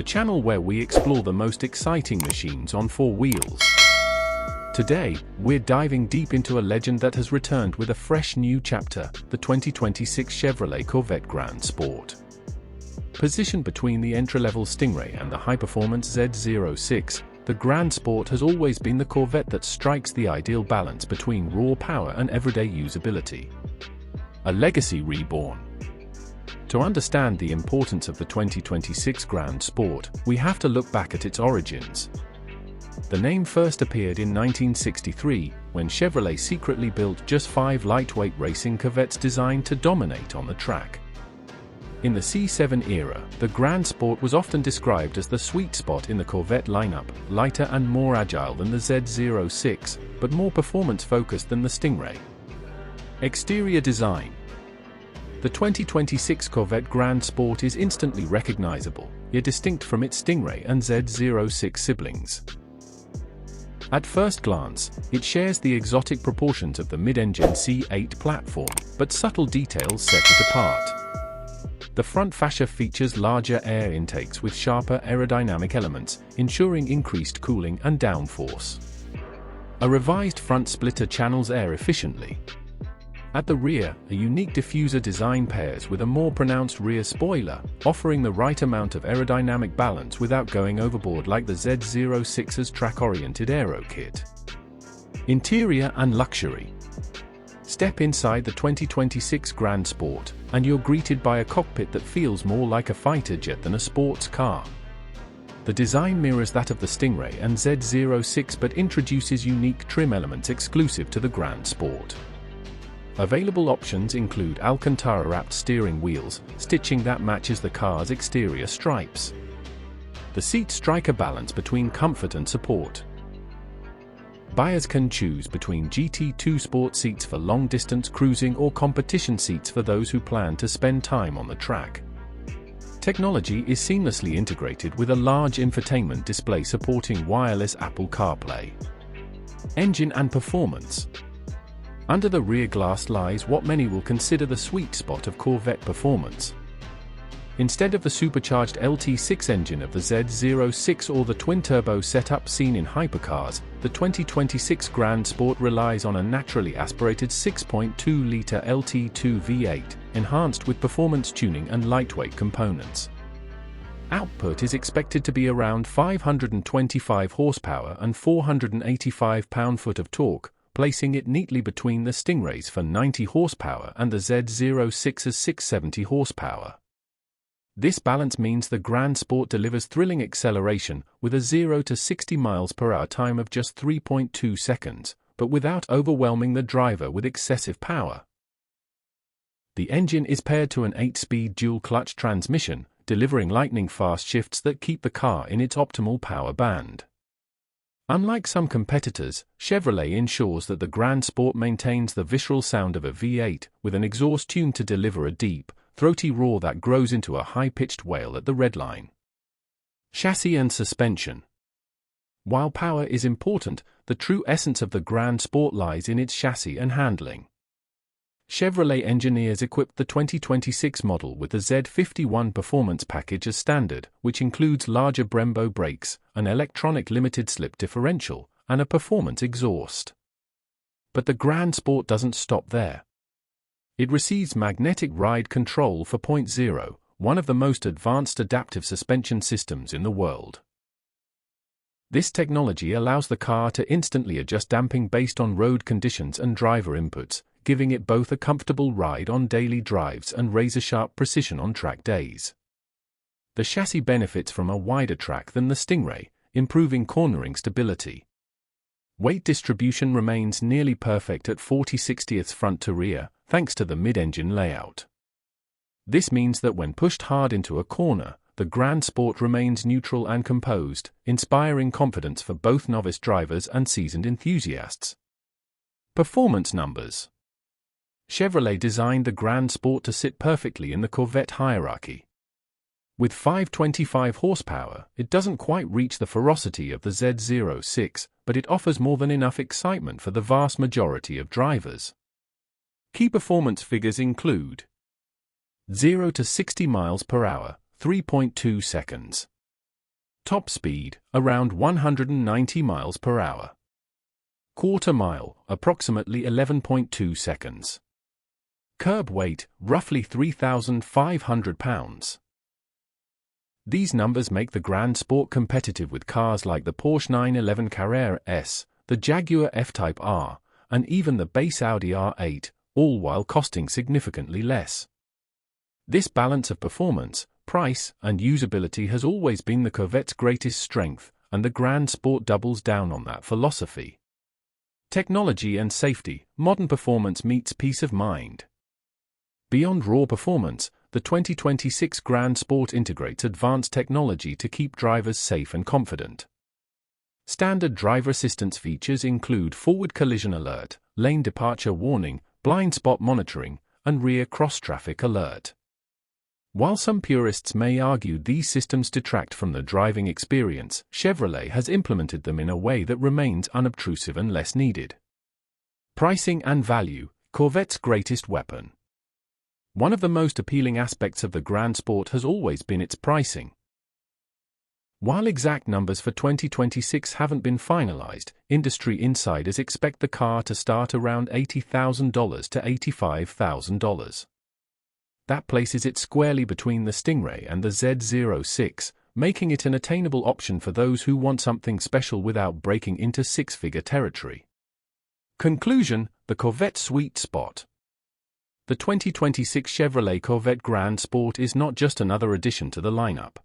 channel where we explore the most exciting machines on four wheels. Today, we're diving deep into a legend that has returned with a fresh new chapter, the 2026 Chevrolet Corvette Grand Sport. Positioned between the entry-level Stingray and the high-performance Z06, the Grand Sport has always been the Corvette that strikes the ideal balance between raw power and everyday usability. A legacy reborn. To understand the importance of the 2026 Grand Sport, we have to look back at its origins. The name first appeared in 1963, when Chevrolet secretly built just 5 lightweight racing Corvettes designed to dominate on the track. In the C7 era, the Grand Sport was often described as the sweet spot in the Corvette lineup, lighter and more agile than the Z06, but more performance-focused than the Stingray. Exterior design. The 2026 Corvette Grand Sport is instantly recognizable, yet distinct from its Stingray and Z06 siblings. At first glance, it shares the exotic proportions of the mid-engine C8 platform, but subtle details set it apart. The front fascia features larger air intakes with sharper aerodynamic elements, ensuring increased cooling and downforce. A revised front splitter channels air efficiently. At the rear, a unique diffuser design pairs with a more pronounced rear spoiler, offering the right amount of aerodynamic balance without going overboard like the Z06's track-oriented aero kit. Interior and luxury. Step inside the 2026 Grand Sport, and you're greeted by a cockpit that feels more like a fighter jet than a sports car. The design mirrors that of the Stingray and Z06 but introduces unique trim elements exclusive to the Grand Sport. Available options include Alcantara-wrapped steering wheels, stitching that matches the car's exterior stripes. The seats strike a balance between comfort and support. Buyers can choose between GT2 Sport seats for long-distance cruising or competition seats for those who plan to spend time on the track. Technology is seamlessly integrated with a large infotainment display supporting wireless Apple CarPlay. Engine and performance. Under the rear glass lies what many will consider the sweet spot of Corvette performance. Instead of the supercharged LT6 engine of the Z06 or the twin-turbo setup seen in hypercars, the 2026 Grand Sport relies on a naturally aspirated 6.2-litre LT2 V8, enhanced with performance tuning and lightweight components. Output is expected to be around 525 horsepower and 485 pound-foot of torque, placing it neatly between the Stingrays for 90 horsepower and the Z06's 670 horsepower. This balance means the Grand Sport delivers thrilling acceleration with a 0 to 60 miles per hour time of just 3.2 seconds, but without overwhelming the driver with excessive power. The engine is paired to an 8-speed dual-clutch transmission, delivering lightning-fast shifts that keep the car in its optimal power band. Unlike some competitors, Chevrolet ensures that the Grand Sport maintains the visceral sound of a V8, with an exhaust tuned to deliver a deep, throaty roar that grows into a high-pitched wail at the red line. Chassis and suspension. While power is important, the true essence of the Grand Sport lies in its chassis and handling. Chevrolet engineers equipped the 2026 model with the Z51 performance package as standard, which includes larger Brembo brakes, an electronic limited-slip differential, and a performance exhaust. But the Grand Sport doesn't stop there. It receives magnetic ride control 4.0, one of the most advanced adaptive suspension systems in the world. This technology allows the car to instantly adjust damping based on road conditions and driver inputs, giving it both a comfortable ride on daily drives and razor-sharp precision on track days. The chassis benefits from a wider track than the Stingray, improving cornering stability. Weight distribution remains nearly perfect at 40/60ths front to rear, thanks to the mid-engine layout. This means that when pushed hard into a corner, the Grand Sport remains neutral and composed, inspiring confidence for both novice drivers and seasoned enthusiasts. Performance numbers. Chevrolet designed the Grand Sport to sit perfectly in the Corvette hierarchy. With 525 horsepower, it doesn't quite reach the ferocity of the Z06, but it offers more than enough excitement for the vast majority of drivers. Key performance figures include 0 to 60 miles per hour, 3.2 seconds. Top speed, around 190 miles per hour. Quarter mile, approximately 11.2 seconds. Curb weight, roughly 3,500 pounds. These numbers make the Grand Sport competitive with cars like the Porsche 911 Carrera S, the Jaguar F-Type R, and even the base Audi R8, all while costing significantly less. This balance of performance, price, and usability has always been the Corvette's greatest strength, and the Grand Sport doubles down on that philosophy. Technology and safety, modern performance meets peace of mind. Beyond raw performance, the 2026 Grand Sport integrates advanced technology to keep drivers safe and confident. Standard driver assistance features include forward collision alert, lane departure warning, blind spot monitoring, and rear cross-traffic alert. While some purists may argue these systems detract from the driving experience, Chevrolet has implemented them in a way that remains unobtrusive and less needed. Pricing and value, Corvette's greatest weapon. One of the most appealing aspects of the Grand Sport has always been its pricing. While exact numbers for 2026 haven't been finalized, industry insiders expect the car to start around $80,000 to $85,000. That places it squarely between the Stingray and the Z06, making it an attainable option for those who want something special without breaking into six-figure territory. Conclusion: the Corvette sweet spot. The 2026 Chevrolet Corvette Grand Sport is not just another addition to the lineup.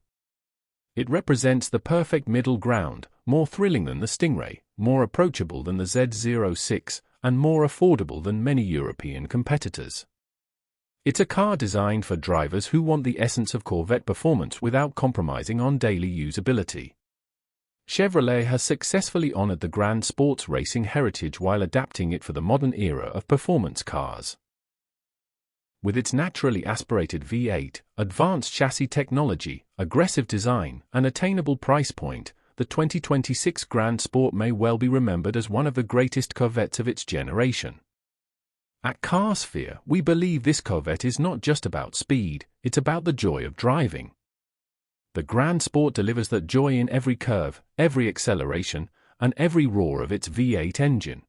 It represents the perfect middle ground, more thrilling than the Stingray, more approachable than the Z06, and more affordable than many European competitors. It's a car designed for drivers who want the essence of Corvette performance without compromising on daily usability. Chevrolet has successfully honored the Grand Sport's racing heritage while adapting it for the modern era of performance cars. With its naturally aspirated V8, advanced chassis technology, aggressive design, and attainable price point, the 2026 Grand Sport may well be remembered as one of the greatest Corvettes of its generation. At CarSphere, we believe this Corvette is not just about speed, it's about the joy of driving. The Grand Sport delivers that joy in every curve, every acceleration, and every roar of its V8 engine.